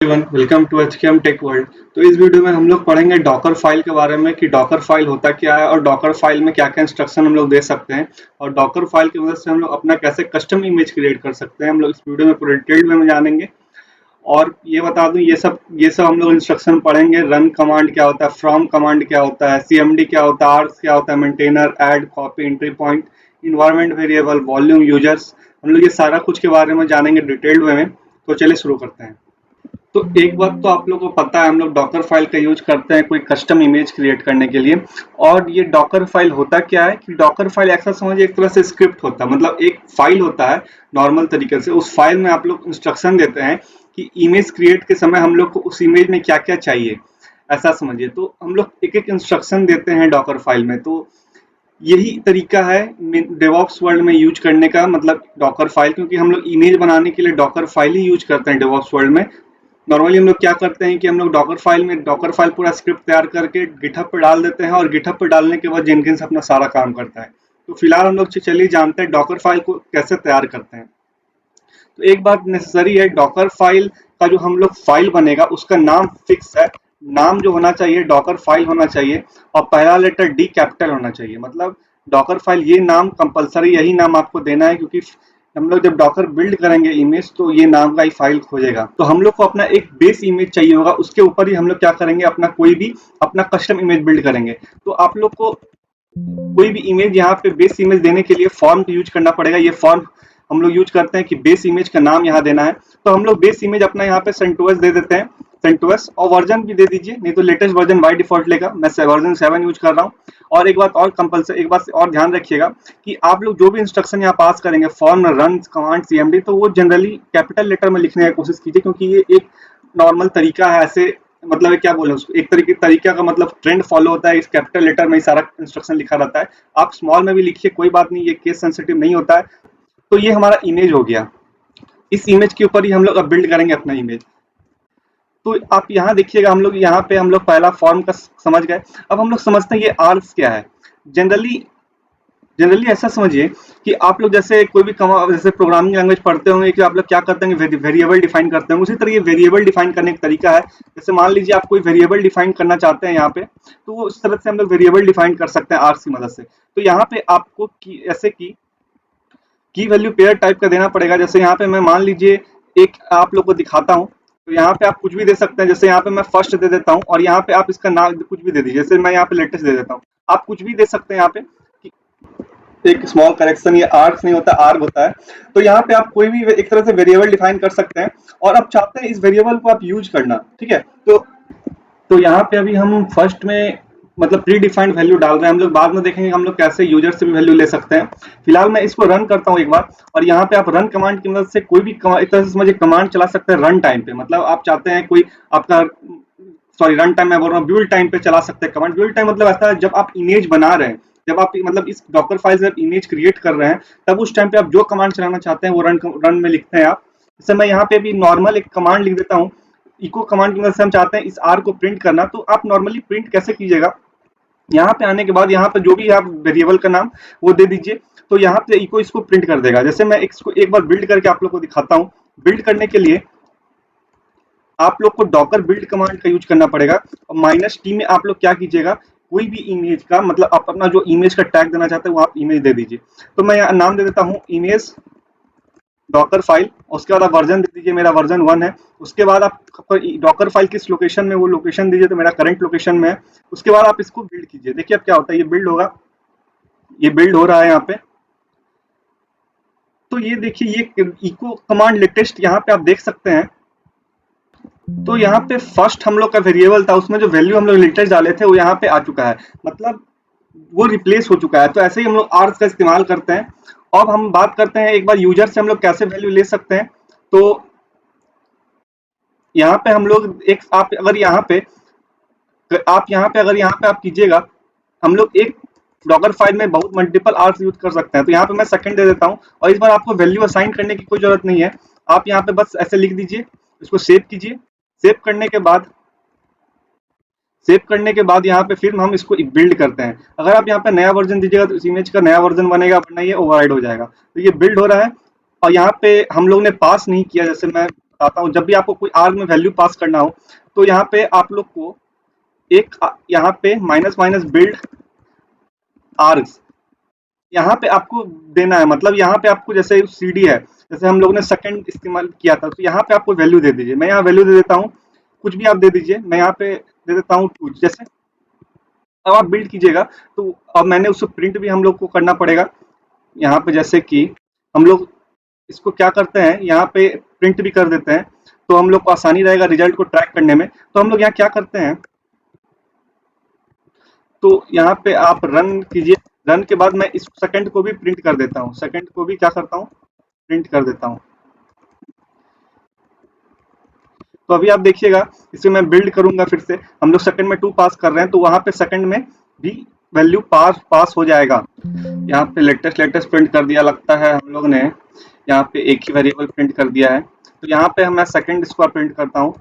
Everyone, welcome to HKM tech world. तो इस video में हम लोग पढ़ेंगे डॉकर फाइल के बारे में कि डॉकर फाइल होता क्या है और डॉकर फाइल में क्या क्या इंस्ट्रक्शन हम लोग दे सकते हैं और डॉकर फाइल की मदद से हम लोग अपना कैसे कस्टम इमेज क्रिएट कर सकते हैं। हम लोग इस वीडियो में पूरे डिटेल में जानेंगे। और ये बता दूं, ये सब हम लोग इंस्ट्रक्शन पढ़ेंगे। रन कमांड क्या होता है, फ्रॉम कमांड क्या होता है, सीएमडी क्या होता है, आर्स क्या होता है, maintainer, add, copy, entry point, environment variable, volume, users. हम लोग ये सारा कुछ के बारे में जानेंगे डिटेल्ड वे में। तो चलिए शुरू करते हैं। तो एक बात तो आप लोगों को पता है, हम लोग डॉकर फाइल का यूज करते हैं कोई कस्टम इमेज क्रिएट करने के लिए। और ये डॉकर फाइल होता क्या है कि डॉकर फाइल ऐसा समझिए एक तरह से स्क्रिप्ट होता है, मतलब एक फाइल होता है नॉर्मल तरीके से। उस फाइल में आप लोग इंस्ट्रक्शन देते हैं कि इमेज क्रिएट के समय हम लोग को उस इमेज में क्या क्या चाहिए, ऐसा समझिए। तो हम लोग एक एक इंस्ट्रक्शन देते हैं डॉकर फाइल में। तो यही तरीका है डेवॉप्स वर्ल्ड में यूज करने का, मतलब डॉकर फाइल, क्योंकि हम लोग इमेज बनाने के लिए डॉकर फाइल ही यूज करते हैं डेवॉप्स वर्ल्ड में। नॉर्मली हम लोग क्या करते हैं कि हम लोग डॉकर फाइल पूरा स्क्रिप्ट तैयार करके गिटहब पे डाल देते हैं और गिटहब पे डालने के बाद जेनकिंस अपना सारा काम करता है। तो फिलहाल हम लोग चलिए जानते हैं डॉकर फाइल को कैसे तैयार करते हैं। तो एक बात नेसेसरी है, डॉकर फाइल का जो हम लोग फाइल बनेगा उसका नाम फिक्स है। नाम जो होना चाहिए डॉकर फाइल होना चाहिए और पहला लेटर डी कैपिटल होना चाहिए। मतलब डॉकर फाइल ये नाम कंपलसरी, यही नाम आपको देना है, क्योंकि हम लोग जब डॉकर बिल्ड करेंगे इमेज तो ये नाम का ही फाइल खोजेगा। तो हम लोग को अपना एक बेस इमेज चाहिए होगा, उसके ऊपर ही हम लोग क्या करेंगे, अपना कोई भी अपना कस्टम इमेज बिल्ड करेंगे। तो आप लोग को कोई भी इमेज यहाँ पे बेस इमेज देने के लिए फॉर्म यूज करना पड़ेगा। ये फॉर्म हम लोग यूज करते हैं कि बेस इमेज का नाम यहाँ देना है। तो हम लोग बेस इमेज अपना यहाँ पे सेंटोस दे देते हैं, सेंटोस, और वर्जन भी दे दीजिए, नहीं तो लेटेस्ट वर्जन बाय डिफॉल्ट लेगा। मैं वर्जन 7 यूज कर रहा हूँ। और एक बात और कंपलसरी, एक बात और ध्यान रखिएगा कि आप लोग जो भी इंस्ट्रक्शन यहाँ पास करेंगे, फॉर्म, रन कमांड, सीएमडी, तो वो जनरली कैपिटल लेटर में लिखने की कोशिश कीजिए, क्योंकि ये एक नॉर्मल तरीका है। ऐसे मतलब क्या बोले उसको, एक तरीका का मतलब ट्रेंड फॉलो होता है। इस कैपिटल लेटर में ही सारा इंस्ट्रक्शन लिखा रहता है। आप स्मॉल में भी लिखिए, कोई बात नहीं, ये केस सेंसिटिव नहीं होता है। तो ये हमारा इमेज हो गया। इस इमेज के ऊपर ही हम लोग अब बिल्ड करेंगे अपना इमेज। तो आप यहाँ देखिएगा, हम लोग यहाँ पे हम लोग पहला फॉर्म का समझ गए। अब हम लोग समझते हैं ये आर्ग्स क्या है। जनरली जनरली ऐसा समझिए कि आप लोग जैसे कोई भी जैसे प्रोग्रामिंग लैंग्वेज पढ़ते होंगे कि आप लोग क्या करते हैं, वेरिएबल डिफाइन करते हैं। उसी तरह ये वेरिएबल डिफाइन करने का तरीका है। जैसे मान लीजिए आप कोई वेरिएबल डिफाइन करना चाहते हैं यहाँ पे, तो वो उस तरह से हम लोग वेरिएबल डिफाइन कर सकते हैं आर्ग्स की मदद से। तो यहाँ पे आपको ऐसे की वैल्यू पेयर टाइप का देना पड़ेगा। जैसे यहाँ पे मैं मान लीजिए एक आप लोग को दिखाता हूँ। तो यहाँ पे आप कुछ भी दे सकते हैं। जैसे यहाँ पे मैं फर्स्ट दे देता हूँ और यहाँ पे आप इसका नाम कुछ भी दे दीजिए। जैसे मैं यहाँ पे लेटेस्ट दे देता हूँ, आप कुछ भी दे सकते हैं यहाँ पे। एक स्मॉल करेक्शन, ये आर्क्स नहीं होता, आर्ग होता है। तो यहाँ पे आप कोई भी एक तरह से वेरिएबल डिफाइन कर सकते हैं और अब चाहते हैं इस वेरिएबल को आप यूज करना, ठीक है। तो यहाँ पे अभी हम फर्स्ट में मतलब प्री डिफाइंड वैल्यू डाल रहे हैं। हम लोग बाद में देखेंगे हम लोग कैसे यूजर से भी वैल्यू ले सकते हैं। फिलहाल मैं इसको रन करता हूँ एक बार, और यहाँ पे आप रन कमांड की मदद से कोई भी एक तरह से समझिए कमांड चला सकते हैं रन टाइम पे। मतलब आप चाहते हैं कोई आपका, सॉरी रन टाइम मैं बोल रहा हूँ, बिल्ड टाइम पे चला सकते हैं कमांड। बिल्ड टाइम मतलब ऐसा है जब आप इमेज बना रहे हैं, जब आप मतलब इस डॉकर फाइल से इमेज क्रिएट कर रहे हैं, तब उस टाइम पे आप जो कमांड चलाना चाहते हैं वो रन में लिखते हैं आप। जैसे मैं यहाँ पे भी नॉर्मल एक कमांड लिख देता हूँ, इको कमांड की मदद से हम चाहते हैं इस आर को प्रिंट करना। तो आप नॉर्मली प्रिंट कैसे कीजिएगा, यहाँ पे आने के बाद यहाँ पे जो भी आप वेरिएबल का नाम वो दे दीजिए। तो यहाँ पे इको इसको प्रिंट कर देगा। जैसे मैं इसको एक बार बिल्ड करके आप लोग को दिखाता हूँ। बिल्ड करने के लिए आप लोग को डॉकर बिल्ड कमांड का यूज करना पड़ेगा। और -t में आप लोग क्या कीजिएगा, कोई भी इमेज का मतलब आप अपना जो इमेज का टैग देना चाहते हैं वो आप इमेज दे दीजिए। तो मैं यहाँ नाम दे देता हूँ इमेज डॉकर फाइल। उसके बाद आप वर्जन दे दीजिए, मेरा वर्जन 1 है। उसके बाद आप डॉकर फाइल किस लोकेशन में, वो लोकेशन दीजिए, तो मेरा करंट लोकेशन में है। उसके बाद आप इसको बिल्ड कीजिए। देखिए अब क्या होता है, ये बिल्ड होगा, ये बिल्ड हो रहा है यहाँ पे। तो ये देखिए ये इको कमांड लेटेस्ट यहाँ पे आप देख सकते हैं। तो यहाँ पे फर्स्ट हम लोग का वेरिएबल था, उसमें जो वैल्यू हम लोग लेटेस्ट डाले थे वो यहाँ पे आ चुका है, मतलब वो रिप्लेस हो चुका है। तो ऐसे ही हम लोग आर्ग्स का इस्तेमाल करते हैं। अब हम बात करते हैं एक बार यूजर से हम लोग कैसे वैल्यू ले सकते हैं। तो यहाँ पे हम लोग एक आप अगर यहाँ पे अगर यहाँ पे आप कीजिएगा, हम लोग एक डॉकर फाइल में बहुत मल्टीपल आर्ग्स यूज कर सकते हैं। तो यहाँ पे मैं सेकंड दे देता हूँ और इस बार आपको वैल्यू असाइन करने की कोई जरूरत नहीं है। आप यहाँ पे बस ऐसे लिख दीजिए, इसको सेव कीजिए। सेव करने के बाद यहाँ पे फिर हम इसको बिल्ड करते हैं। अगर आप यहाँ पे नया वर्जन दीजिएगा तो इस इमेज का नया वर्जन बनेगा, वरना ये ओवरराइड हो जाएगा। तो ये बिल्ड हो रहा है और यहाँ पे हम लोग ने पास नहीं किया। जैसे मैं बताता हूँ। जब भी आपको कोई आर्ग में वैल्यू पास करना हो तो यहाँ पे आप लोग को एक यहाँ पे माइनस माइनस बिल्ड आर्ग्स यहाँ पे आपको देना है। मतलब यहाँ पे आपको जैसे सीडी है, जैसे हम लोग ने सेकंड इस्तेमाल किया था, तो यहाँ पे आपको वैल्यू दे दीजिए। मैं यहाँ वैल्यू दे देता हूँ, कुछ भी आप दे दीजिए। मैं यहाँ पे दे देता हूँ 2 जैसे। अब आप बिल्ड कीजिएगा तो अब मैंने उसको प्रिंट भी हम लोग को करना पड़ेगा। यहाँ पे जैसे कि हम लोग इसको क्या करते हैं, यहाँ पे प्रिंट भी कर देते हैं, तो हम लोग को आसानी रहेगा रिजल्ट को ट्रैक करने में। तो हम लोग यहाँ क्या करते हैं, तो यहाँ पे आप रन कीजिए। रन के बाद मैं इस सेकंड को भी प्रिंट कर देता हूँ, सेकंड को भी क्या करता हूँ, प्रिंट कर देता हूँ। तो अभी आप देखिएगा, इसे मैं बिल्ड करूंगा फिर से। हम लोग सेकंड में 2 पास कर रहे हैं, तो वहां पे सेकंड में भी वैल्यू पास हो जाएगा। यहाँ पे लेटेस्ट लेटेस्ट प्रिंट कर दिया लगता है हम लोग ने, यहाँ पे एक ही वेरिएबल प्रिंट कर दिया है। तो यहाँ पे मैं सेकंड स्क्वायर प्रिंट करता हूँ,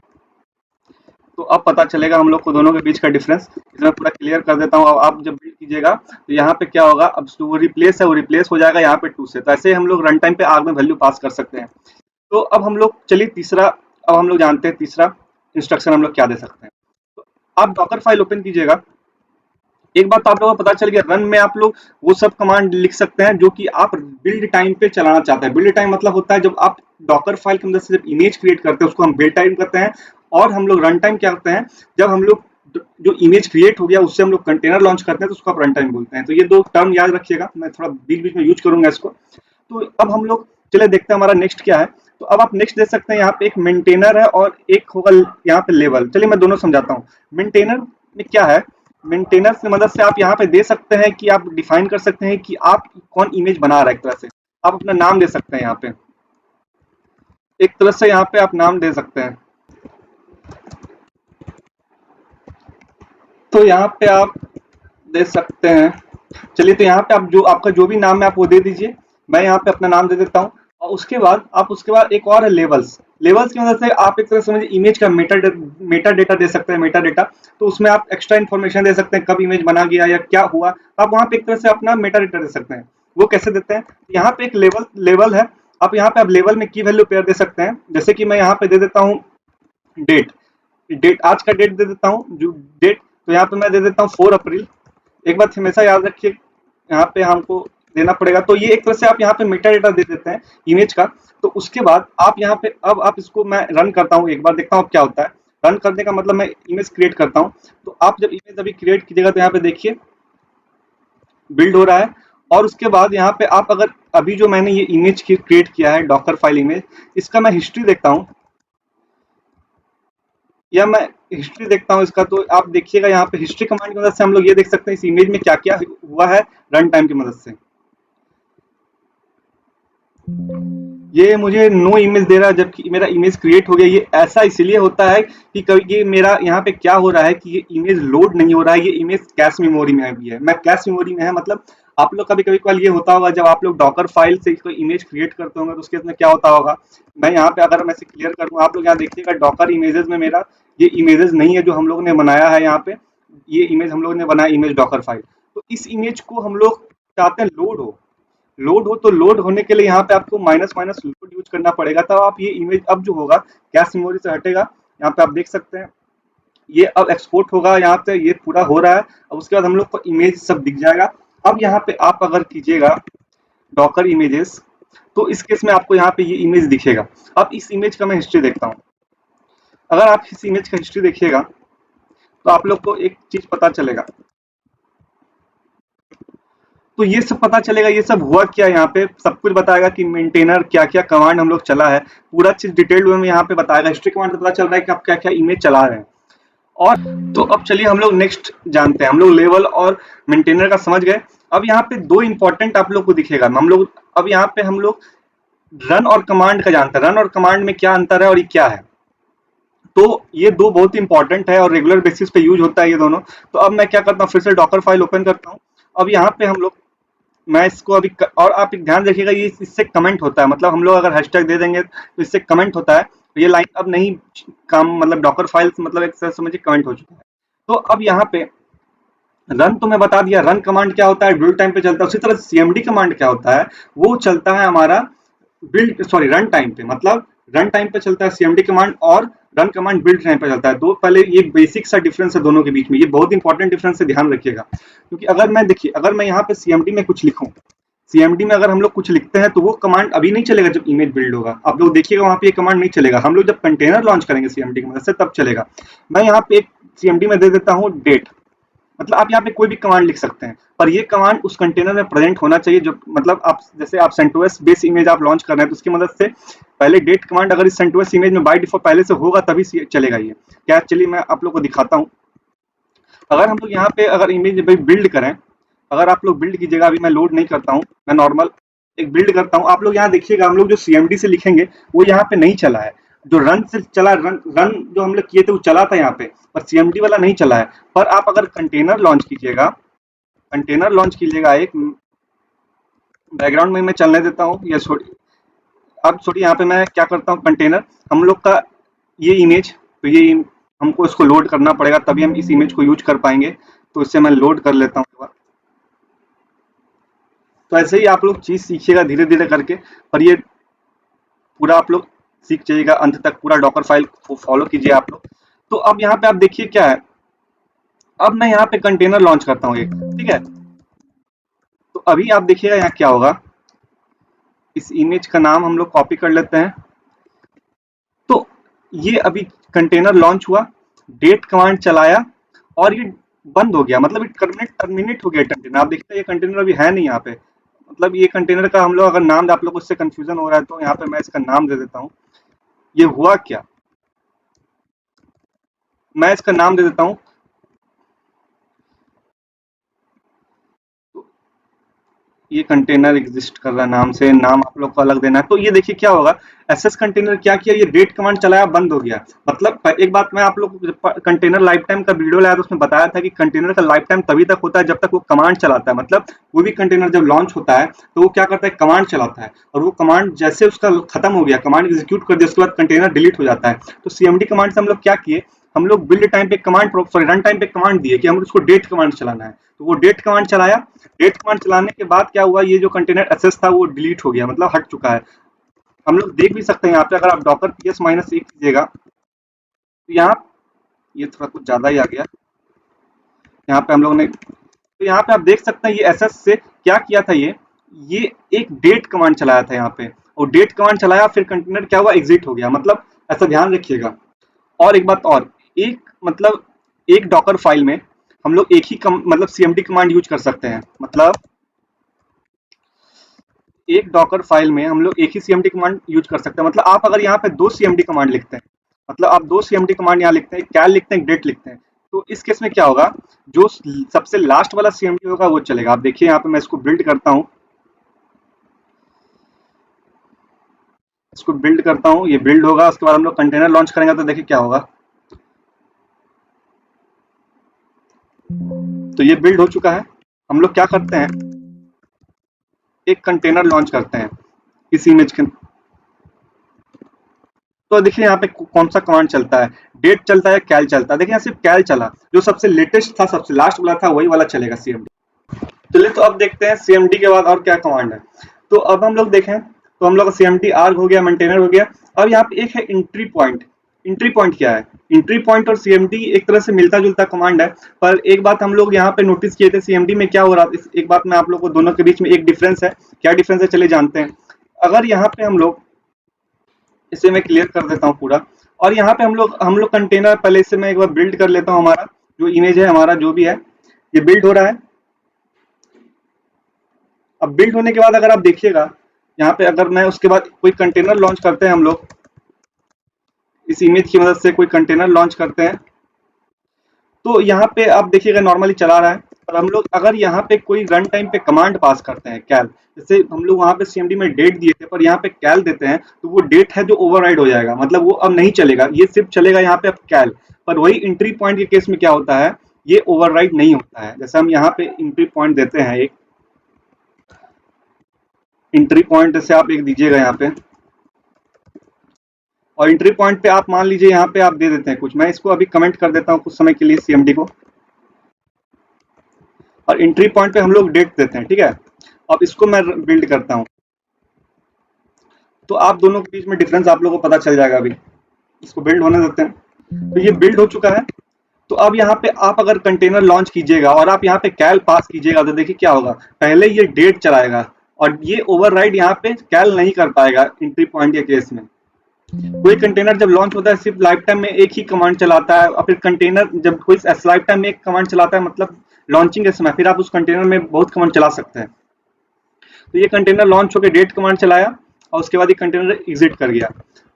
तो अब पता चलेगा हम लोग को दोनों के बीच का डिफरेंस। इसमें पूरा क्लियर कर देता हूँ। अब आप जब बिल्ड कीजिएगा तो यहाँ पे क्या होगा, अब जो रिप्लेस है वो रिप्लेस हो जाएगा यहाँ पे 2 से। तो ऐसे हम लोग रन टाइम पे आर्ग में वैल्यू पास कर सकते हैं। तो अब हम लोग चलिए तीसरा, अब हम लोग जानते हैं तीसरा इंस्ट्रक्शन हम लोग क्या दे सकते हैं। तो आप डॉकर फाइल ओपन कीजिएगा। एक बात तो आप लोगों को पता चल गया, रन में आप लोग वो सब कमांड लिख सकते हैं जो कि आप बिल्ड टाइम पे चलाना चाहते हैं। बिल्ड टाइम मतलब होता है जब आप डॉकर फाइल की मदद से जब इमेज क्रिएट करते हैं उसको हम बिल्ड टाइम करते हैं। और हम लोग रन टाइम क्या करते हैं, जब हम लोग जो इमेज क्रिएट हो गया उससे हम लोग कंटेनर लॉन्च करते हैं तो उसको आप रन टाइम बोलते हैं। तो ये 2 टर्म याद रखिएगा, मैं थोड़ा बीच बीच में यूज करूंगा इसको। तो अब हम लोग चले देखते हैं हमारा नेक्स्ट क्या है। तो अब आप नेक्स्ट देख सकते हैं, यहाँ पे एक मेंटेनर है और एक होगा यहाँ पे लेवल। चलिए मैं दोनों समझाता हूँ। मेंटेनर में क्या है, मेंटेनर की मदद से आप यहाँ पे दे सकते हैं कि आप डिफाइन कर सकते हैं कि आप कौन इमेज बना रहा है। एक तरह से आप अपना नाम दे सकते हैं यहाँ पे, एक तरह से यहाँ पे आप नाम दे सकते हैं। तो यहाँ पे आप दे सकते हैं, चलिए तो यहाँ पे आप जो आपका जो भी नाम है आप वो दे दीजिए। मैं यहाँ पे अपना नाम दे देता हूँ। और उसके बाद आप उसके बाद एक और है लेवल्स। लेवल्स की मदद से आप एक तरह से समझिए इमेज का मेटा डेटा दे सकते हैं, मेटा डेटा। तो उसमें आप एक्स्ट्रा इन्फॉर्मेशन दे सकते हैं, कब इमेज बना गया या क्या हुआ। आप वहाँ पे एक तरह से अपना मेटा डेटा दे सकते हैं। वो कैसे देते हैं, यहाँ पे एक लेवल है। आप यहाँ पे आप लेवल में की वैल्यू पेयर दे सकते हैं। जैसे कि मैं यहाँ पे दे देता हूँ डेट, डेट आज का डेट दे देता हूँ, जो डेट। तो यहाँ पे मैं दे देता हूँ 4 अप्रैल। एक बात हमेशा याद रखिए, यहाँ पे हमको देना पड़ेगा। तो ये एक तरह से आप यहाँ पे मेटा डेटा दे देते हैं इमेज का। तो उसके बाद आप यहाँ पे, अब आप इसको मैं रन करता हूँ, एक बार देखता हूँ क्या होता है। रन करने का मतलब मैं इमेज क्रिएट करता हूँ। तो आप जब इमेज अभी क्रिएट कीजिएगा तो यहाँ पे देखिए बिल्ड हो रहा है। और उसके बाद यहाँ पे आप अगर अभी जो मैंने ये इमेज क्रिएट किया है डॉकर फाइल इमेज, इसका मैं हिस्ट्री देखता हूँ, या मैं हिस्ट्री देखता हूँ इसका। तो आप देखिएगा यहाँ पे हिस्ट्री कमांड की मदद से हम लोग ये देख सकते हैं इस इमेज में क्या क्या हुआ है रन टाइम की मदद से। ये मुझे नो इमेज दे रहा है जबकि मेरा इमेज क्रिएट हो गया। ये ऐसा इसलिए होता है कि कभी ये मेरा यहाँ पे क्या हो रहा है कि ये इमेज लोड नहीं हो रहा है, ये इमेज कैश मेमोरी में भी है। मैं कैश मेमोरी में है मतलब आप लोग कभी कभी कल ये होता होगा जब आप लोग डॉकर फाइल से कोई इमेज क्रिएट करते होंगे तो उसके में क्या होता होगा। मैं यहाँ पे अगर मैं से क्लियर कर दूं, आप लोग यहाँ देखिएगा डॉकर इमेजेस में मेरा ये इमेजेस नहीं है जो हम लोग ने बनाया है। यहाँ पे ये इमेज हम लोग ने बनाया इमेज डॉकर फाइल। तो इस इमेज को हम लोग चाहते हैं लोड हो। तो लोड होने के लिए यहाँ पे आपको माइनस माइनस लोड यूज करना पड़ेगा, तब आप ये इमेज अब जो होगा कैश मेमोरी से हटेगा। यहाँ पे आप देख सकते हैं ये अब एक्सपोर्ट होगा, यहाँ पे ये पूरा हो रहा है। अब उसके बाद हम लोग को इमेज सब दिख जाएगा। अब यहाँ पे आप अगर कीजिएगा डॉकर इमेजेस, तो इस केस में आपको यहाँ पे ये इमेज दिखेगा। अब इस इमेज का मैं हिस्ट्री देखता हूँ। अगर आप इस इमेज का हिस्ट्री देखिएगा तो आप लोग को एक चीज पता चलेगा। तो ये सब पता चलेगा, ये सब हुआ क्या, यहाँ पे सब कुछ बताएगा कि मेंटेनर क्या क्या कमांड हम लोग चला है, पूरा चीज डिटेल्ड वे में यहाँ पे बताएगा। हिस्ट्री कमांड से पता चल रहा है कि आप क्या क्या इमेज चला रहे हैं। और तो अब चलिए हम लोग नेक्स्ट जानते हैं। हम लोग लेवल और मेंटेनर का समझ गए। अब यहाँ पे 2 इंपॉर्टेंट आप लोग को दिखेगा। हम लोग अब यहाँ पे हम लोग रन और कमांड का जानते हैं। रन और कमांड में क्या अंतर है और ये क्या है। तो ये 2 बहुत इंपॉर्टेंट है और रेगुलर बेसिस पे यूज होता है ये दोनों। तो अब मैं क्या करता हूँ, फिर से डॉकर फाइल ओपन करता हूँ। अब यहाँ पे हम लोग, मैं इसको अभी और आप एक ध्यान रखिएगा ये इससे कमेंट होता है। मतलब हम लोग अगर हैशटैग दे देंगे तो इससे कमेंट होता है। ये लाइन अब नहीं काम, मतलब डॉकर फाइल मतलब एक तरह समझिए कमेंट हो चुका है। तो अब यहाँ पे रन तो मैं बता दिया, रन कमांड क्या होता है, बिल्ड टाइम पे चलता है। उसी तरह सीएमडी कमांड क्या होता है, वो चलता है हमारा बिल्ड रन टाइम पे। मतलब रन टाइम पे चलता है सीएमडी कमांड, और रन कमांड बिल्ड टाइम पे चलता है। दो पहले ये बेसिक सा डिफरेंस है दोनों के बीच में, ये बहुत इंपॉर्टेंट डिफरेंस है, ध्यान रखिएगा। क्योंकि अगर मैं देखिए, अगर मैं यहाँ पे सीएमडी में कुछ लिखूं, सीएमडी में अगर हम लोग कुछ लिखते हैं तो वो कमांड अभी नहीं चलेगा जब इमेज बिल्ड होगा, आप लोग देखिएगा वहां पे ये कमांड नहीं चलेगा। हम लोग जब कंटेनर लॉन्च करेंगे सीएमडी की मदद से तब चलेगा। मैं यहाँ पे एक सीएमडी में दे देता हूँ डेट, मतलब आप यहाँ पे कोई भी कमांड लिख सकते हैं, पर ये कमांड उस कंटेनर में प्रेजेंट होना चाहिए। जो मतलब आप जैसे आप सेंटोस बेस इमेज आप लॉन्च कर रहे हैं तो उसकी मदद से पहले डेट कमांड अगर इस सेंटोस इमेज में बाय डिफॉल्ट पहले से होगा तभी चलेगा ये क्या। चलिए मैं आप लोग को दिखाता हूँ। अगर हम लोग यहाँ पे अगर इमेज बिल्ड करें, अगर आप लोग बिल्ड कीजिएगा, अभी मैं लोड नहीं करता हूँ, मैं नॉर्मल एक बिल्ड करता हूँ। आप लोग यहाँ देखिएगा, हम लोग जो सीएमडी से लिखेंगे वो यहाँ पे नहीं चला है, जो रन से चला, रन जो हम लोग किए थे वो चला था यहाँ पे, पर सीएमडी वाला नहीं चला है। पर आप अगर कंटेनर लॉन्च कीजिएगा, कंटेनर लॉन्च कीजिएगा, एक बैकग्राउंड में मैं चलने देता हूँ, या छोड़िए अब छोड़िए, यहाँ पे मैं क्या करता हूँ, कंटेनर हम लोग का ये इमेज, तो ये हमको इसको लोड करना पड़ेगा तभी हम इस इमेज को यूज कर पाएंगे। तो इससे मैं लोड कर लेता हूँ। तो ऐसे ही आप लोग चीज सीखिएगा धीरे धीरे करके, पर ये पूरा आप लोग सीख जाइएगा अंत तक, पूरा डॉकर फाइल को फॉलो कीजिए आप लोग। तो अब यहाँ पे आप देखिए क्या है, अब मैं यहाँ पे कंटेनर लॉन्च करता हूँ एक, ठीक है। तो अभी आप देखिएगा यहाँ क्या होगा, इस इमेज का नाम हम लोग कॉपी कर लेते हैं। तो ये अभी कंटेनर लॉन्च हुआ, डेट कमांड चलाया और ये बंद हो गया, मतलब ये टर्मिनेट हो गया कंटेनर। आप देखते हैं ये कंटेनर अभी है नहीं यहाँ पे, मतलब ये कंटेनर का हम लोग अगर नाम, आप लोग को इससे कंफ्यूजन हो रहा है तो यहाँ पे मैं इसका नाम दे देता हूँ। ये हुआ क्या, मैं इसका नाम दे देता हूँ, ये कंटेनर एग्जिस्ट कर रहा है नाम से, नाम आप लोग को अलग देना है। तो ये देखिए क्या होगा, एसएस कंटेनर क्या किया, ये डेट कमांड चलाया, बंद हो गया। मतलब एक बात मैं आप लोग को कंटेनर लाइफ टाइम का वीडियो लाया तो उसमें बताया था कि कंटेनर का लाइफ टाइम तभी तक होता है जब तक वो कमांड चलाता है। मतलब कोई भी कंटेनर जब लॉन्च होता है तो वो क्या करता है, कमांड चलाता है, और वो कमांड जैसे उसका खत्म हो गया, कमांड एग्जीक्यूट कर दिया, उसके बाद कंटेनर डिलीट हो जाता है। तो सीएमडी कमांड से हम लोग क्या किए, हम लोग बिल्ड टाइम पे कमांड, सॉरी रन टाइम पे कमांड दिए कि हम उसको डेट कमांड चलाना है। तो वो डेट कमांड चलाया, डेट कमांड चलाने के बाद क्या हुआ, ये जो कंटेनर एसेस था वो डिलीट हो गया, मतलब हट चुका है। हम लोग देख भी सकते हैं यहाँ पे, अगर आप डॉकर ps -1 कीजिएगा तो यहाँ, ये थोड़ा कुछ ज्यादा ही आ गया यहाँ पे हम लोग ने, तो यहाँ पे आप देख सकते हैं ये एसएस से क्या किया था, ये एक डेट कमांड चलाया था यहाँ पे, और डेट कमांड चलाया फिर कंटेनर क्या हुआ, एग्जिट हो गया। मतलब ऐसा ध्यान रखिएगा। और एक बात और, एक मतलब एक डॉकर फाइल में हम लोग एक ही मतलब सीएमडी कमांड यूज कर सकते हैं। मतलब एक डॉकर फाइल में हम लोग एक ही सीएमडी कमांड यूज कर सकते हैं। मतलब आप अगर यहाँ पे दो सीएमडी कमांड लिखते हैं, मतलब आप दो सीएमडी कमांड यहाँ लिखते हैं, कैल लिखते हैं, डेट लिखते हैं, तो इस केस में क्या होगा, जो सबसे लास्ट वाला सीएमडी होगा वो चलेगा। आप देखिए यहाँ पे मैं इसको बिल्ड करता हूँ, इसको बिल्ड करता हूँ, ये बिल्ड होगा, उसके बाद हम लोग कंटेनर लॉन्च करेंगे तो देखिए क्या होगा। तो ये बिल्ड हो चुका है। हम लोग क्या करते हैं, एक कंटेनर लॉन्च करते हैं इस इमेज के। तो देखिए यहाँ पे कौन सा कमांड चलता है, डेट चलता है, कैल चलता है। देखिए यहाँ सिर्फ कैल चला, जो सबसे लेटेस्ट था, सबसे लास्ट वाला था, वही वाला चलेगा सीएमडी। चलिए तो अब देखते हैं सीएमडी के बाद और क्या कमांड है। तो अब हम लोग देखें तो हम लोग का सीएमडी आर्ग हो गया, मेंटेनर हो गया। अब यहाँ पे एक है एंट्री पॉइंट। एंट्री पॉइंट क्या है, एंट्री पॉइंट और सीएमडी एक तरह से मिलता जुलता कमांड है, पर एक बात हम लोग यहाँ पे नोटिस किए थे सीएमडी में क्या हो रहा था, एक बात मैं आप लोग को, दोनों के बीच में एक डिफरेंस है। क्या डिफरेंस है चलिए जानते हैं। अगर यहाँ पे हम लोग, इसे मैं क्लियर कर देता हूँ पूरा, और यहाँ पे हम लोग कंटेनर, पहले इसे मैं एक बार बिल्ड कर लेता हूँ, हमारा जो इमेज है, हमारा जो भी है ये बिल्ड हो रहा है। अब बिल्ड होने के बाद अगर आप देखिएगा यहाँ पे, अगर मैं उसके बाद कोई कंटेनर लॉन्च करते हैं, हम लोग इस इमेज की मदद से कोई कंटेनर लॉन्च करते हैं, तो यहाँ पे आप देखिएगा नॉर्मली चला रहा है। और हम लोग अगर यहाँ पे कोई रन टाइम पे कमांड पास करते हैं, कैल, जैसे हम लोग वहां पे सीएमडी में डेट दिए थे पर यहाँ पे कैल देते हैं, तो वो डेट है जो ओवरराइड हो जाएगा, मतलब वो अब नहीं चलेगा, ये सिर्फ चलेगा यहाँ पे अब कैल। पर वही एंट्री पॉइंट के केस में क्या होता है, ये ओवरराइड नहीं होता है। जैसे हम यहाँ पे एंट्री पॉइंट देते हैं, एक एंट्री पॉइंट जैसे आप एक दीजिएगा यहाँ पे, और एंट्री पॉइंट पे आप मान लीजिए यहाँ पे आप दे देते हैं कुछ, मैं इसको अभी कमेंट कर देता हूँ कुछ समय के लिए सीएमडी को, और एंट्री पॉइंट पे हम लोग डेट देते हैं, ठीक है। अब इसको मैं बिल्ड करता हूँ, तो आप दोनों के बीच में डिफरेंस आप लोगों को पता चल जाएगा। अभी इसको बिल्ड होने देते हैं। तो ये बिल्ड हो चुका है। तो अब यहाँ पे आप अगर कंटेनर लॉन्च कीजिएगा और आप यहाँ पे कैल पास कीजिएगा तो देखिए क्या होगा। पहले ये डेट चलाएगा और ये ओवरराइड यहाँ पे कैल नहीं कर पाएगा एंट्री पॉइंट के केस में। कोई कंटेनर जब लॉन्च होता है सिर्फ लाइफ टाइम में एक ही कमांड चलाता है, और फिर कंटेनर जब कोई लाइफ टाइम में एक कमांड चलाता है मतलब लॉन्चिंग के समय, फिर आप उस कंटेनर में बहुत कमांड चला सकते हैं। तो ये कंटेनर लॉन्च होकर डेट कमांड चलाया और उसके बाद ये कंटेनर एग्जिट कर गया।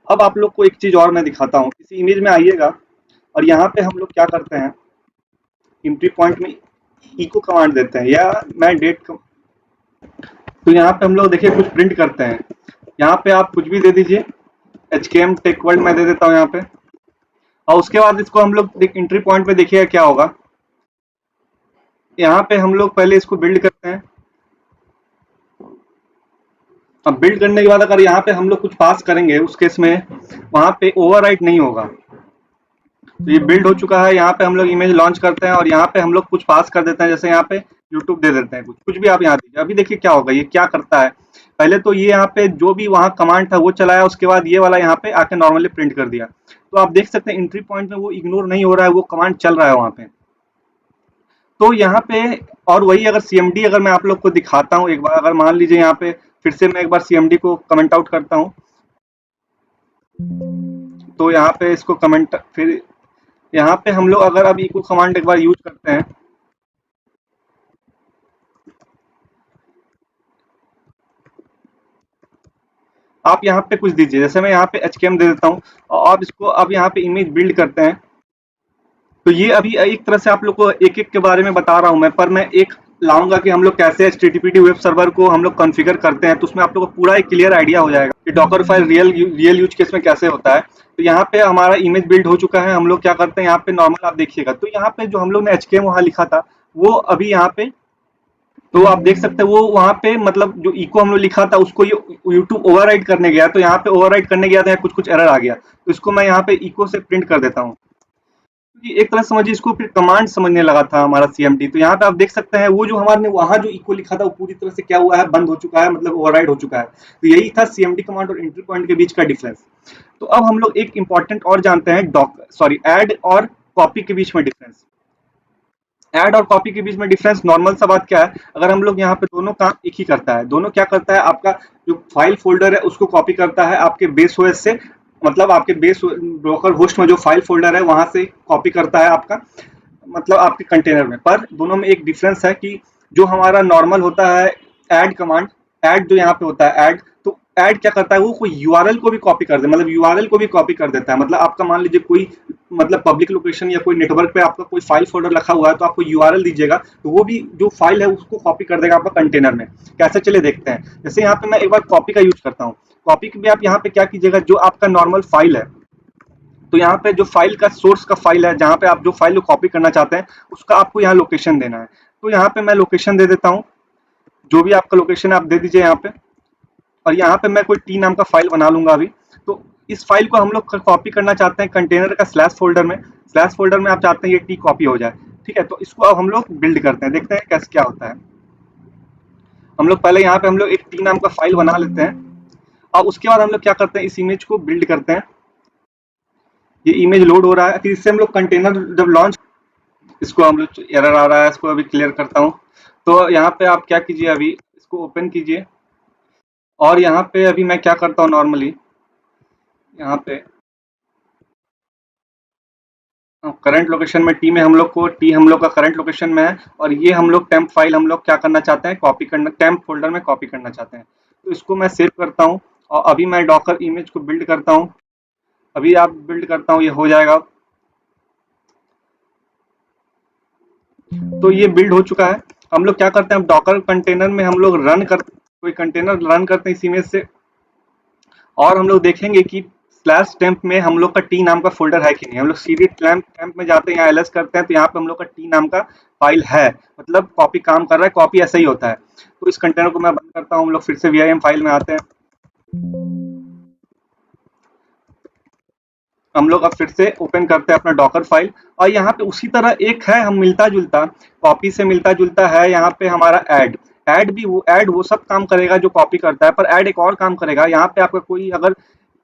अब आप लोग को एक चीज और मैं दिखाता हूँ। इसी इमेज में आइएगा और यहाँ पे हम लोग क्या करते हैं, एंट्री पॉइंट में इको कमांड देते हैं या मैं डेट। तो यहाँ पे हम लोग देखिए कुछ प्रिंट करते हैं। यहाँ पे आप कुछ भी दे दीजिए, HKM टेक वर्ल्ड मैं दे देता हूँ यहाँ पे, और उसके बाद इसको हम लोग एंट्री पॉइंट पे देखिएगा क्या होगा। यहाँ पे हम लोग पहले इसको बिल्ड करते हैं। अब बिल्ड करने के बाद अगर यहाँ पे हम लोग कुछ पास करेंगे उस केस में वहां पे ओवरराइट नहीं होगा। तो ये बिल्ड हो चुका है। यहाँ पे हम लोग इमेज लॉन्च करते हैं और यहाँ पे हम लोग कुछ पास कर देते हैं, जैसे यहाँ पे यूट्यूब दे देते हैं, कुछ भी आप यहाँ दीजिए। अभी देखिए क्या होगा, ये क्या करता है। पहले तो ये यहाँ पे जो भी वहाँ कमांड था वो चलाया, उसके बाद ये वाला यहाँ पे आके नॉर्मली प्रिंट कर दिया। तो आप देख सकते हैं एंट्री पॉइंट में वो इग्नोर नहीं हो रहा है, वो कमांड चल रहा है वहाँ पे। तो यहाँ पे और वही अगर CMD अगर मैं आप लोग को दिखाता हूँ एक बार, अगर मान लीजिए यहाँ पे फिर से मैं एक बार CMD को कमेंट आउट करता हूँ, तो यहाँ पे इसको कमेंट, फिर यहाँ पे हम लोग अगर अब इको कमांड एक बार यूज करते हैं, आप यहाँ पे कुछ दीजिए, जैसे मैं यहाँ पे HKM दे देता हूँ और आप इसको अब यहाँ पे इमेज बिल्ड करते हैं। तो ये अभी एक तरह से आप लोग को एक एक के बारे में बता रहा हूँ मैं, पर मैं एक लाऊंगा कि हम लोग कैसे HTTPD वेब सर्वर को हम लोग कॉन्फ़िगर करते हैं, तो उसमें आप लोग को पूरा एक क्लियर आइडिया हो जाएगा कि Docker file real use case में कैसे होता है। तो यहाँ पे हमारा इमेज बिल्ड हो चुका है। हम लोग क्या करते हैं, यहाँ पे नॉर्मल आप देखिएगा, तो यहाँ पे जो हम लोग ने HKM वहाँ लिखा था वो अभी यहाँ पे, तो आप देख सकते हैं वो वहाँ पे मतलब जो इको हम लोग लिखा था उसको ये यूट्यूब ओवरराइड करने गया, तो यहाँ पे ओवरराइड करने गया था, कुछ कुछ एरर आ गया, तो इसको मैं यहाँ पे इको से प्रिंट कर देता हूँ। एक तरह समझिए इसको फिर कमांड समझने लगा था हमारा CMD। तो यहाँ पे आप देख सकते हैं वो जो हमारे वहाँ जो इको लिखा था वो पूरी तरह से क्या हुआ है, बंद हो चुका है, मतलब ओवरराइड हो चुका है। तो यही था CMD कमांड और एंट्री पॉइंट के बीच का डिफरेंस। तो अब हम लोग एक इंपॉर्टेंट और जानते हैं, ऐड और कॉपी के बीच में डिफरेंस। ऐड और कॉपी के बीच में डिफरेंस नॉर्मल सा बात क्या है, अगर हम लोग यहाँ पे दोनों काम एक ही करता है, दोनों क्या करता है, आपका जो फाइल फोल्डर है उसको कॉपी करता है आपके बेस OS से, मतलब आपके बेस ब्रोकर होस्ट में जो फाइल फोल्डर है वहां से कॉपी करता है आपका, मतलब आपके कंटेनर में। पर दोनों में एक डिफरेंस है कि जो हमारा नॉर्मल होता है ऐड कमांड, ऐड जो यहाँ पे होता है ऐड, तो ऐड क्या करता है, वो कोई यूआरएल को भी कॉपी कर दे, मतलब यूआरएल को भी कॉपी कर देता है। मतलब आपका मान लीजिए कोई मतलब पब्लिक लोकेशन या कोई नेटवर्क पे आपका कोई फाइल फोल्डर रखा हुआ है, तो आपको यूआरएल दीजिएगा तो वो भी जो फाइल है उसको कॉपी कर देगा आपका कंटेनर में। कैसे, चले देखते हैं। जैसे यहाँ पे मैं एक बार कॉपी का यूज करता हूँ। कॉपी के भी आप यहाँ पे क्या कीजिएगा, जो आपका नॉर्मल फाइल है, तो यहाँ पे जो फाइल का सोर्स का फाइल है, जहाँ पे आप जो फाइल को कॉपी करना चाहते हैं उसका आपको यहाँ लोकेशन देना है। तो यहाँ पे मैं लोकेशन दे देता हूँ, जो भी आपका लोकेशन है आप दे दीजिए यहाँ पे, और यहाँ पे मैं कोई टी नाम का फाइल बना लूंगा अभी। तो इस फाइल को हम लोग कॉपी करना चाहते हैं कंटेनर का स्लैश फोल्डर में, स्लैश फोल्डर में आप चाहते हैं ये टी कॉपी हो जाए, ठीक है। तो इसको अब हम लोग बिल्ड करते हैं, देखते हैं कैसे क्या होता है। हम लोग पहले यहाँ पे हम लोग एक टी नाम का फाइल बना लेते हैं और उसके बाद हम लोग क्या करते हैं, इस इमेज को बिल्ड करते हैं। ये इमेज लोड हो रहा है, फिर इससे हम लोग कंटेनर जब लॉन्च, इसको हम लोग एरर आ रहा है, इसको अभी क्लियर करता हूँ। तो यहाँ पे आप क्या कीजिए, अभी इसको ओपन कीजिए और यहाँ पे अभी मैं क्या करता हूँ नॉर्मली, यहाँ पे करंट लोकेशन में टी में हम लोग को, टी हम लोग का करंट लोकेशन में है, और ये हम लोग टेम्प फाइल हम लोग क्या करना चाहते हैं, कॉपी करना, टेम्प फोल्डर में कॉपी करना चाहते हैं। तो इसको मैं सेव करता हूँ और अभी मैं डॉकर इमेज को बिल्ड करता हूँ। अभी आप बिल्ड करता हूँ, ये हो जाएगा। तो ये बिल्ड हो चुका है। हम लोग क्या करते हैं, डॉकर कंटेनर में हम लोग रन कर, कोई कंटेनर रन करते हैं इस इमेज से, और हम लोग देखेंगे कि स्लैश टेम्प में हम लोग का टी नाम का फोल्डर है कि नहीं। हम लोग सीधे टेम्प में जाते हैं, यहाँ एलएस करते हैं, तो यहाँ पे हम लोग का टी नाम का फाइल है, मतलब कॉपी काम कर रहा है, कॉपी ऐसा ही होता है। तो इस कंटेनर को मैं बंद करता हूँ, हम लोग फिर से VIM फाइल में आते हैं। हम लोग अब फिर से ओपन करते हैं अपना डॉकर फाइल, और यहाँ पे उसी तरह एक है हम मिलता जुलता, कॉपी से मिलता जुलता है यहाँ पे हमारा ऐड। ऐड वो सब काम करेगा जो कॉपी करता है, पर ऐड एक और काम करेगा। यहाँ पे आपका कोई अगर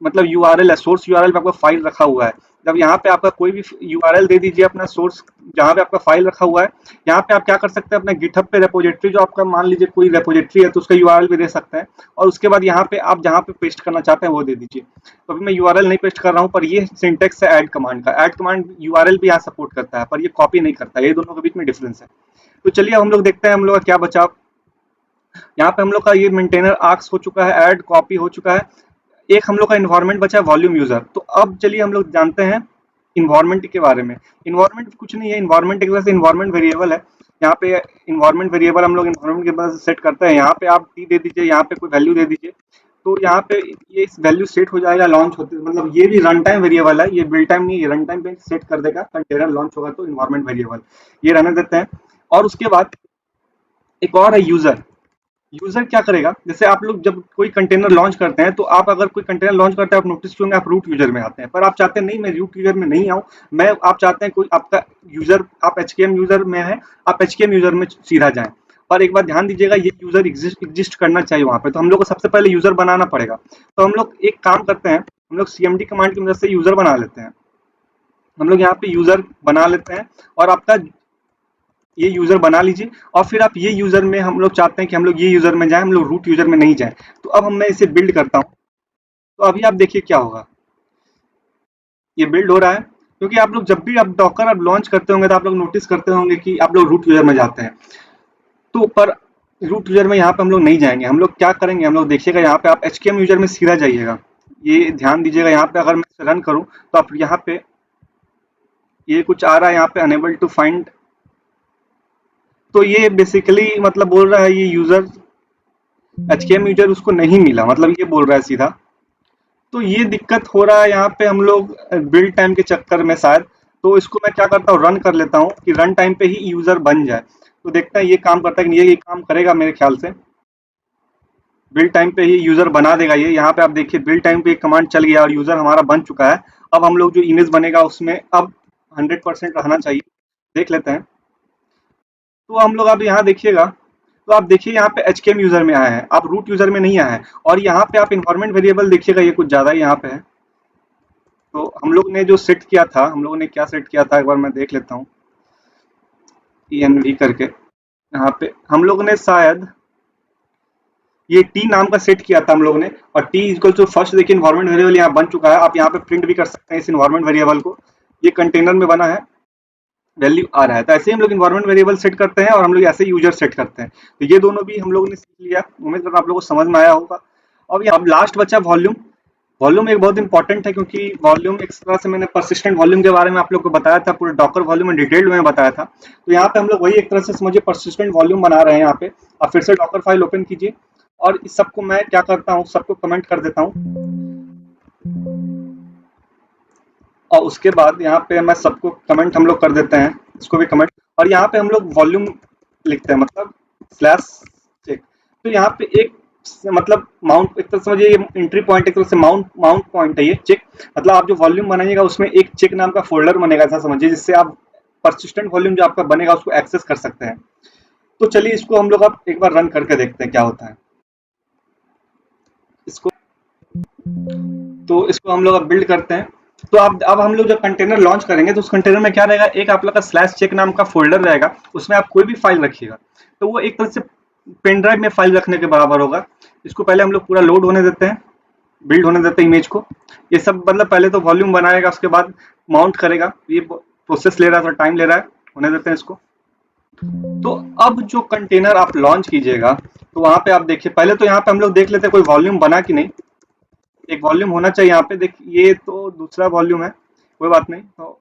मतलब यूआरएल है, सोर्स यूआरएल पे आपका फाइल रखा हुआ है, जब यहाँ पे आपका कोई भी यूआरएल दे दीजिए अपना सोर्स जहाँ पे आपका फाइल रखा हुआ है, यहाँ पे आप क्या कर सकते हैं अपना गिटहब पे रेपोजिटरी जो आपका मान लीजिए कोई रेपोजिटरी है तो उसका यूआरएल भी दे सकते हैं, और उसके बाद यहाँ पे आप जहाँ पे पेस्ट करना चाहते हैं वो दे दीजिए। तो अभी मैं यूआरएल नहीं पेस्ट कर रहा हूँ, पर ये सिंटेक्स है ऐड कमांड का। ऐड कमांड यूआरएल भी यहाँ सपोर्ट करता है पर ये कॉपी नहीं करता, ये दोनों के बीच में डिफरेंस है। तो चलिए अब हम लोग देखते हैं हम लोग का क्या बचा। यहाँ पे हम लोग का ये मेंटेनर आर्क्स हो चुका है, ऐड कॉपी हो चुका है, एक हम लोग का इन्वायरमेंट बचा है वॉल्यूम यूजर। तो अब चलिए हम लोग जानते हैं इन्वायरमेंट के बारे में। इन्वायरमेंट कुछ नहीं है, इन्वायरमेंट एक तरह से इन्वायरमेंट वेरिएबल है। यहाँ पे इन्वायरमेंट वेरिएबल हम लोग इन्वायरमेंट के बाद सेट करते हैं। यहाँ पे आप टी दे दीजिए, यहाँ पे कोई वैल्यू दे दीजिए, तो यहाँ पे ये इस वैल्यू सेट हो जाएगा लॉन्च होते, मतलब ये भी रन टाइम वेरिएबल है, ये बिल्ड टाइम नहीं है, रन टाइम पे सेट कर देगा कंटेनर लॉन्च होगा तो इन्वायरमेंट वेरिएबल ये रहने देते हैं। और उसके बाद एक और है यूजर। यूजर क्या करेगा, जैसे आप लोग जब कोई कंटेनर लॉन्च करते हैं तो आप अगर कोई कंटेनर लॉन्च करते हैं आप नोटिस किए होंगे आप रूट यूजर में आते हैं, पर आप चाहते हैं नहीं मैं रूट यूजर में नहीं आऊं, मैं आप चाहते हैं कोई आपका यूजर आप एचकेएम यूजर में है, आप एचकेएम यूजर में सीधा जाएं। पर एक बात ध्यान दीजिएगा ये यूजर एग्जिस्ट करना चाहिए वहां पे, तो हम लोग को सबसे पहले यूजर बनाना पड़ेगा। तो हम लोग एक काम करते हैं, हम लोग सीएमडी कमांड की मदद से यूजर बना लेते हैं। हम लोग यहाँ पे यूजर बना लेते हैं और आपका ये यूजर बना लीजिए, और फिर आप ये यूजर में हम लोग चाहते हैं कि हम लोग ये यूजर में जाएं, हम लोग रूट यूजर में नहीं जाएं। तो अब मैं इसे बिल्ड करता हूँ, तो अभी आप देखिए क्या होगा, ये बिल्ड हो रहा है। क्योंकि आप लोग जब भी आप डॉकर आप लॉन्च करते होंगे तो आप लोग नोटिस करते होंगे कि आप लोग रूट यूजर में जाते हैं, तो पर रूट यूजर में यहाँ पे हम लोग नहीं जाएंगे। हम लोग क्या करेंगे, हम लोग देखिएगा यहाँ पे आप एचकेएम यूजर में सीधा जाइएगा, ये ध्यान दीजिएगा। यहाँ पे अगर मैं रन करूँ तो आप यहाँ पे ये कुछ आ रहा है, यहाँ पे अनेबल टू फाइंड, तो ये बेसिकली मतलब बोल रहा है ये यूजर एचकेएम यूजर उसको नहीं मिला, मतलब ये बोल रहा है सीधा। तो ये दिक्कत हो रहा है यहाँ पे हम लोग बिल्ड टाइम के चक्कर में शायद। तो इसको मैं क्या करता हूँ, रन कर लेता हूँ कि रन टाइम पे ही यूजर बन जाए। तो देखते हैं ये काम करता है कि नहीं, ये काम करेगा मेरे ख्याल से। बिल्ड टाइम पे ही यूजर बना देगा ये। यहाँ पे आप देखिए बिल्ड टाइम पे एक कमांड चल गया और यूजर हमारा बन चुका है। अब हम लोग जो इमेज बनेगा उसमें अब 100% रहना चाहिए, देख लेते हैं। तो हम लोग अब यहाँ देखिएगा, तो आप देखिए यहाँ पे एचकेएम यूजर में आए हैं, आप रूट यूजर में नहीं आए हैं। और यहाँ पे आप इन्वायरमेंट वेरिएबल देखिएगा ये कुछ ज्यादा ही यहाँ पे है। तो हम लोग ने जो सेट किया था, हम लोगों ने क्या सेट किया था एक बार मैं देख लेता हूँ, env करके। यहाँ पे हम लोग ने शायद ये टी नाम का सेट किया था हम लोग ने, और टी इक्वल टू फर्स्ट। देखिए इन्वायरमेंट वेरिएबल यहाँ बन चुका है, आप यहाँ पे प्रिंट भी कर सकते हैं इस इन्वायरमेंट वेरिएबल को, ये कंटेनर में बना है, वैल्यू आ रहा है। तो ऐसे ही हम लोग इन्वायरमेंट वेरिएबल सेट करते हैं और हम लोग ऐसे यूजर सेट करते हैं। तो ये दोनों भी हम लोगों ने सीख लिया, उम्मीद करता हूँ आप लोगों को समझ में आया होगा। अब लास्ट बचा वॉल्यूम। वॉल्यूम एक बहुत इंपॉर्टेंट है, क्योंकि वॉल्यूम एक तरह से मैंने परसिस्टेंट वॉल्यूम के बारे में आप लोग को बताया था, पूरे डॉकर वॉल्यूम में डिटेल्ड में बताया था। तो यहाँ पे हम लोग वही एक तरह से समझिए परसिस्टेंट वॉल्यूम बना रहे हैं। यहाँ पे आप फिर से डॉकर फाइल ओपन कीजिए और इस सबको मैं क्या करता हूँ, सबको कमेंट कर देता हूँ, और उसके बाद यहाँ पे मैं सबको कमेंट हम लोग कर देते हैं, इसको भी कमेंट। और यहाँ पे हम लोग वॉल्यूम लिखते हैं, मतलब स्लैश चेक। तो यहाँ पे एक मतलब माउंट, एक तरह समझिए ये एंट्री पॉइंट, एक तरह से माउंट पॉइंट है ये चेक। मतलब आप जो वॉल्यूम बनाइएगा उसमें एक चेक नाम का फोल्डर बनेगा, ऐसा समझिए, जिससे आप परसिस्टेंट वॉल्यूम जो आपका बनेगा उसको एक्सेस कर सकते हैं। तो चलिए इसको हम लोग अब एक बार रन करके देखते हैं क्या होता है इसको। तो इसको हम लोग अब बिल्ड करते हैं। तो अब हम लोग जब कंटेनर लॉन्च करेंगे तो उस कंटेनर में क्या रहेगा, एक आप लोग का स्लैश चेक नाम का फोल्डर रहेगा, उसमें आप कोई भी फाइल रखिएगा तो वो एक तरह से पेन ड्राइव में फाइल रखने के बराबर होगा। इसको पहले हम लोग पूरा लोड होने देते हैं, बिल्ड होने देते हैं इमेज को। ये सब मतलब पहले तो वॉल्यूम बनाएगा, उसके बाद माउंट करेगा, ये प्रोसेस ले रहा है, थोड़ा टाइम ले रहा है, होने देते हैं इसको। तो अब जो कंटेनर आप लॉन्च कीजिएगा तो वहां पे आप देखिए, पहले तो यहाँ पे हम लोग देख लेते हैं कोई वॉल्यूम बना कि नहीं। एक वॉल्यूम होना चाहिए यहाँ पे, देखिए ये तो दूसरा वॉल्यूम है, कोई बात नहीं। तो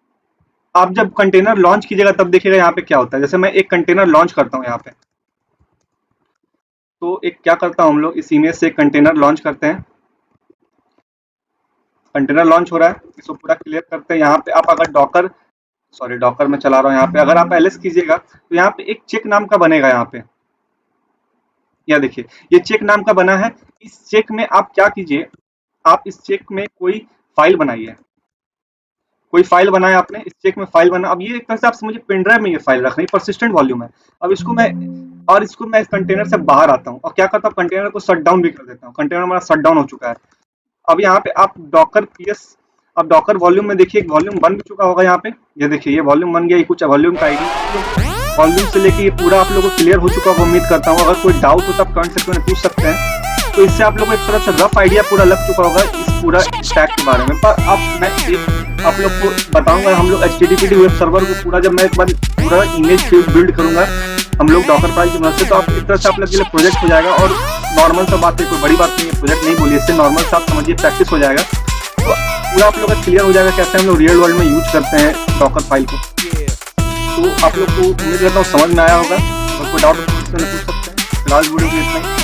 आप जब कंटेनर लॉन्च कीजिएगा तब देखिएगा यहाँ पे क्या होता है। जैसे मैं एक कंटेनर लॉन्च करता हूँ यहाँ पे, तो एक क्या करता हूँ, हम लोग इस इमेज से एक कंटेनर लॉन्च करते हैं। कंटेनर लॉन्च हो रहा है, इसको पूरा क्लियर करते हैं। यहाँ पे आप अगर डॉकर, सॉरी डॉकर में चला रहा हूँ, यहाँ पे अगर आप एलएस कीजिएगा तो यहाँ पे एक चेक नाम का बनेगा। यहाँ पे यहाँ देखिए ये चेक नाम का बना है। इस चेक में आप क्या कीजिए, आप इस चेक में कोई फाइल बनाइए, कोई फाइल बनाया आपने, इस चेक में फाइल बना, अब ये एक तरह से आप समझिए पेन ड्राइव में ये फाइल रख रही है, परसिस्टेंट वॉल्यूम है। अब इसको मैं इस कंटेनर से बाहर आता हूँ और क्या करता हूँ, कंटेनर को शट डाउन भी कर देता हूँ। कंटेनर हमारा शट डाउन हो चुका है। अब यहाँ पे आप डॉकर पीएस, अब डॉकर वॉल्यूम में देखिए एक वॉल्यूम बन भी चुका होगा यहाँ पे, ये देखिए ये वॉल्यूम बन गया, ये कुछ वॉल्यूम का आईडी वॉल्यूम से लेके ये पूरा आप लोगों को क्लियर हो चुका होगा उम्मीद करता हूँ। अगर कोई डाउट हो तो आप कमेंट सेक्शन में पूछ सकते हैं। तो इससे आप लोगों को एक तरह से रफ आइडिया पूरा लग चुका होगा इस पूरा स्टैक के बारे में। पर अब मैं एक आप लोग को बताऊंगा, हम लोग HTTPD वेब सर्वर को पूरा जब मैं एक बार पूरा इमेज बिल्ड करूंगा हम लोग डॉकर फाइल की मदद से, तो आप एक तरह से आप लोग के लिए प्रोजेक्ट हो जाएगा। और नॉर्मल सा बात है, कोई बड़ी बात नहीं है, प्रोजेक्ट नहीं बोलिए, इससे नॉर्मल सा आप समझिए प्रैक्टिस हो जाएगा। तो पूरा आप लोग का क्लियर हो जाएगा कैसे हम लोग रियल वर्ल्ड में यूज करते हैं डॉकर फाइल को। तो आप लोग को उम्मीद करता हूँ समझ में आया होगा। अगर कोई डाउट पूछ सकते हैं। फिलहाल वीडियो को इतना ही।